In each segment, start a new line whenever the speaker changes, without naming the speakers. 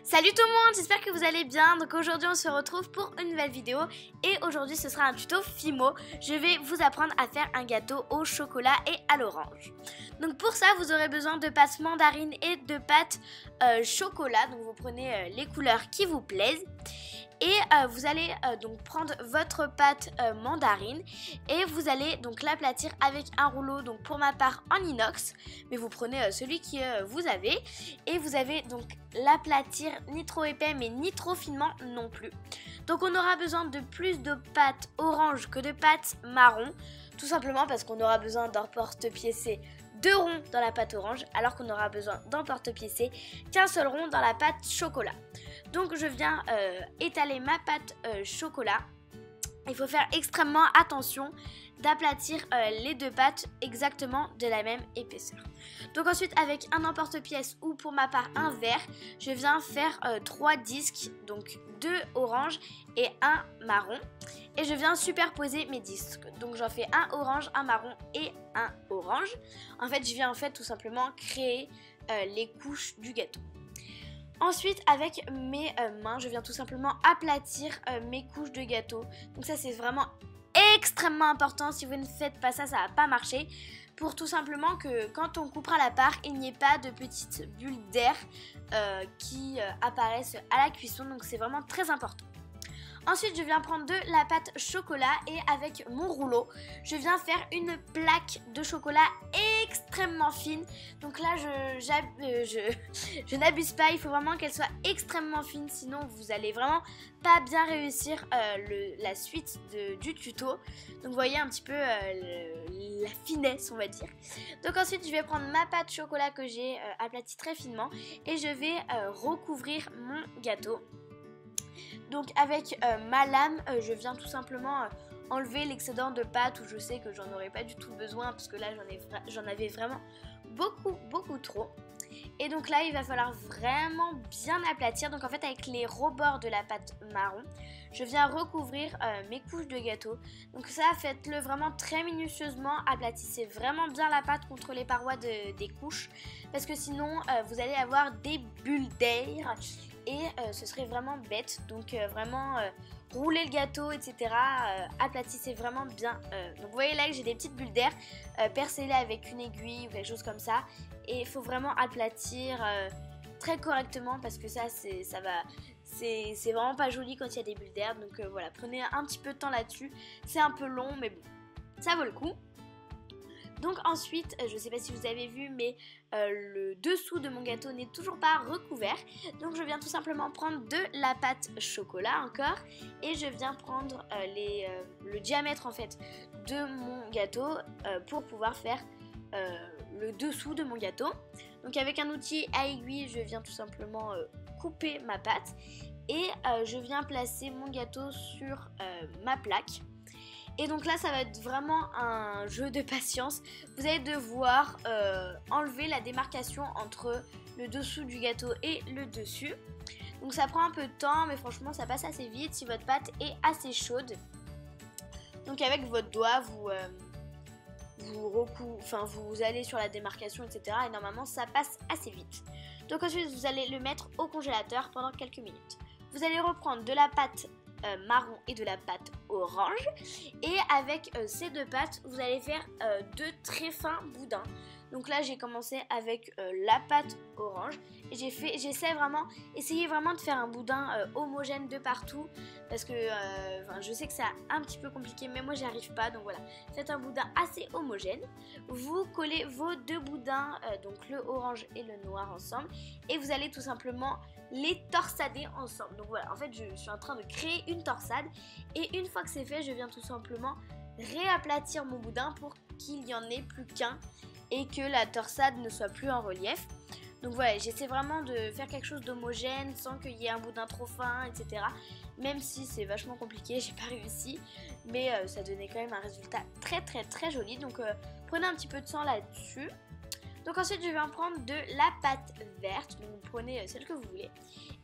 Salut tout le monde, j'espère que vous allez bien. Donc aujourd'hui on se retrouve pour une nouvelle vidéo. Et aujourd'hui ce sera un tuto Fimo. Je vais vous apprendre à faire un gâteau au chocolat et à l'orange. Donc pour ça vous aurez besoin de pâte mandarine et de pâte chocolat. Donc vous prenez les couleurs qui vous plaisent. Et vous allez donc prendre votre pâte mandarine et vous allez donc l'aplatir avec un rouleau, donc pour ma part en inox, mais vous prenez celui que vous avez et vous avez donc l'aplatir ni trop épais mais ni trop finement non plus. Donc on aura besoin de plus de pâte orange que de pâte marron, tout simplement parce qu'on aura besoin d'emporte-piécer 2 ronds dans la pâte orange alors qu'on aura besoin d'emporte-piécer qu'un seul rond dans la pâte chocolat. Donc je viens étaler ma pâte chocolat. Il faut faire extrêmement attention d'aplatir les deux pâtes exactement de la même épaisseur. Donc ensuite avec un emporte-pièce ou pour ma part un verre, je viens faire 3 disques, donc 2 oranges et 1 marron. Et je viens superposer mes disques. Donc j'en fais un orange, un marron et un orange. En fait je viens tout simplement créer les couches du gâteau. Ensuite avec mes mains, je viens tout simplement aplatir mes couches de gâteau. Donc ça c'est vraiment extrêmement important. Si vous ne faites pas ça, ça va pas marcher. Pour tout simplement que quand on coupera la part, il n'y ait pas de petites bulles d'air qui apparaissent à la cuisson. Donc c'est vraiment très important. Ensuite, je viens prendre de la pâte chocolat et avec mon rouleau, je viens faire une plaque de chocolat extrêmement fine. Donc là, je n'abuse pas, il faut vraiment qu'elle soit extrêmement fine, sinon vous allez vraiment pas bien réussir la suite du tuto. Donc vous voyez un petit peu la finesse, on va dire. Donc ensuite, je vais prendre ma pâte chocolat que j'ai aplatie très finement et je vais recouvrir mon gâteau. Donc avec ma lame, je viens tout simplement enlever l'excédent de pâte où je sais que j'en aurais pas du tout besoin parce que là j'en avais vraiment beaucoup trop. Et donc là il va falloir vraiment bien aplatir. Donc en fait avec les rebords de la pâte marron, je viens recouvrir mes couches de gâteau. Donc ça faites-le vraiment très minutieusement, aplatissez vraiment bien la pâte contre les parois des couches parce que sinon vous allez avoir des bulles d'air. Et ce serait vraiment bête, donc vraiment roulez le gâteau, etc. Aplatissez vraiment bien. Donc vous voyez là que j'ai des petites bulles d'air, percez-les avec une aiguille ou quelque chose comme ça. Et il faut vraiment aplatir très correctement parce que c'est vraiment pas joli quand il y a des bulles d'air. Donc voilà, prenez un petit peu de temps là-dessus. C'est un peu long mais bon, ça vaut le coup. Donc ensuite, je ne sais pas si vous avez vu, mais le dessous de mon gâteau n'est toujours pas recouvert. Donc je viens tout simplement prendre de la pâte chocolat encore. Et je viens prendre le diamètre en fait de mon gâteau pour pouvoir faire le dessous de mon gâteau. Donc avec un outil à aiguille, je viens tout simplement couper ma pâte. Et je viens placer mon gâteau sur ma plaque. Et donc là ça va être vraiment un jeu de patience. Vous allez devoir enlever la démarcation entre le dessous du gâteau et le dessus. Donc ça prend un peu de temps mais franchement ça passe assez vite si votre pâte est assez chaude. Donc avec votre doigt vous allez sur la démarcation, etc. Et normalement ça passe assez vite. Donc ensuite vous allez le mettre au congélateur pendant quelques minutes. Vous allez reprendre de la pâte marron et de la pâte orange et avec ces deux pâtes vous allez faire 2 très fins boudins. Donc là j'ai commencé avec la pâte orange et j'essaie vraiment de faire un boudin homogène de partout parce que je sais que c'est un petit peu compliqué mais moi j'y arrive pas. Donc voilà, faites un boudin assez homogène. Vous collez vos 2 boudins, donc le orange et le noir ensemble et vous allez tout simplement les torsader ensemble. Donc voilà, en fait je suis en train de créer une torsade et une fois que c'est fait je viens tout simplement réaplatir mon boudin pour qu'il n'y en ait plus qu'un et que la torsade ne soit plus en relief. Donc voilà, j'essaie vraiment de faire quelque chose d'homogène sans qu'il y ait un boudin trop fin, etc. Même si c'est vachement compliqué, j'ai pas réussi, mais ça donnait quand même un résultat très joli. Donc prenez un petit peu de temps là-dessus. Donc ensuite je vais en prendre de la pâte verte, donc vous prenez celle que vous voulez.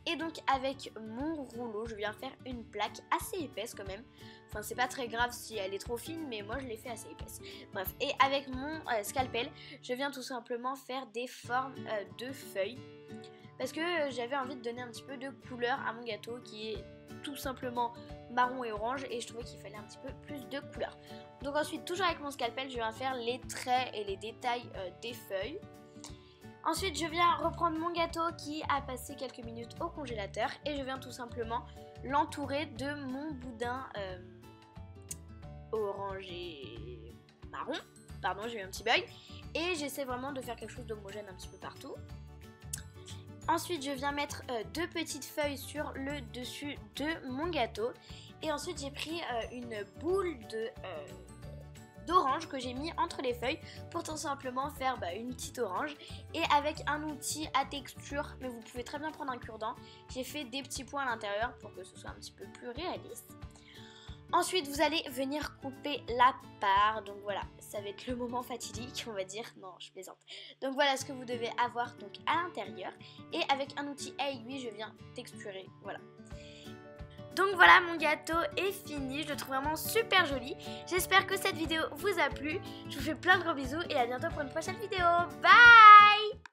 Et donc avec mon rouleau, je viens faire une plaque assez épaisse quand même. Enfin c'est pas très grave si elle est trop fine, mais moi je l'ai fait assez épaisse. Bref, et avec mon scalpel, je viens tout simplement faire des formes de feuilles. parce que j'avais envie de donner un petit peu de couleur à mon gâteau qui est tout simplement marron et orange et je trouvais qu'il fallait un petit peu plus de couleur. Donc ensuite, toujours avec mon scalpel, je viens faire les traits et les détails des feuilles. Ensuite, je viens reprendre mon gâteau qui a passé quelques minutes au congélateur et je viens tout simplement l'entourer de mon boudin orange et marron. Pardon, j'ai eu un petit bug. Et j'essaie vraiment de faire quelque chose d'homogène un petit peu partout. Ensuite, je viens mettre deux petites feuilles sur le dessus de mon gâteau. Et ensuite, j'ai pris une boule d'orange que j'ai mis entre les feuilles pour tout simplement faire une petite orange. Et avec un outil à texture, mais vous pouvez très bien prendre un cure-dent, j'ai fait des petits points à l'intérieur pour que ce soit un petit peu plus réaliste. Ensuite, vous allez venir couper la part. Donc voilà, ça va être le moment fatidique, on va dire. Non, je plaisante. Donc voilà ce que vous devez avoir donc à l'intérieur. Et avec un outil à aiguille, je viens texturer. Voilà. Donc voilà, mon gâteau est fini. Je le trouve vraiment super joli. J'espère que cette vidéo vous a plu. Je vous fais plein de gros bisous et à bientôt pour une prochaine vidéo. Bye!